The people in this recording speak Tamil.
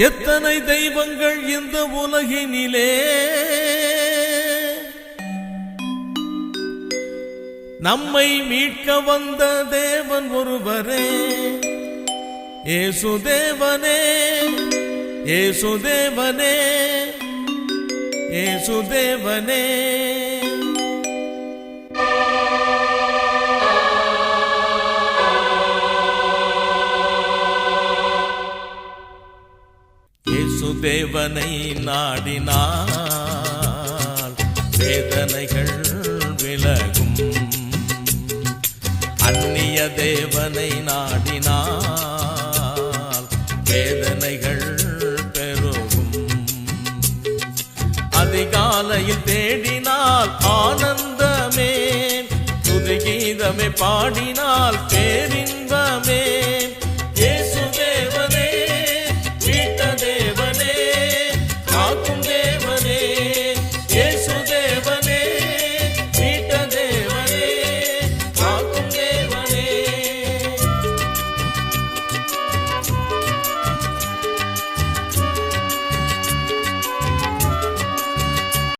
எத்தனை தெய்வங்கள் இந்த உலகினிலே, நம்மை மீட்க வந்த தேவன் ஒருவரே, இயேசுதேவனே, இயேசுதேவனே, இயேசுதேவனே. இயேசுதேவனை நாடினால் வேதனைகள் விலகும், அந்நிய தேவனை நாடினால் வேதனைகள் பெருகும். அதிகாலையில் தேடினால் ஆனந்தமே, துதி கீதமே பாடினால் பேரின்பமே.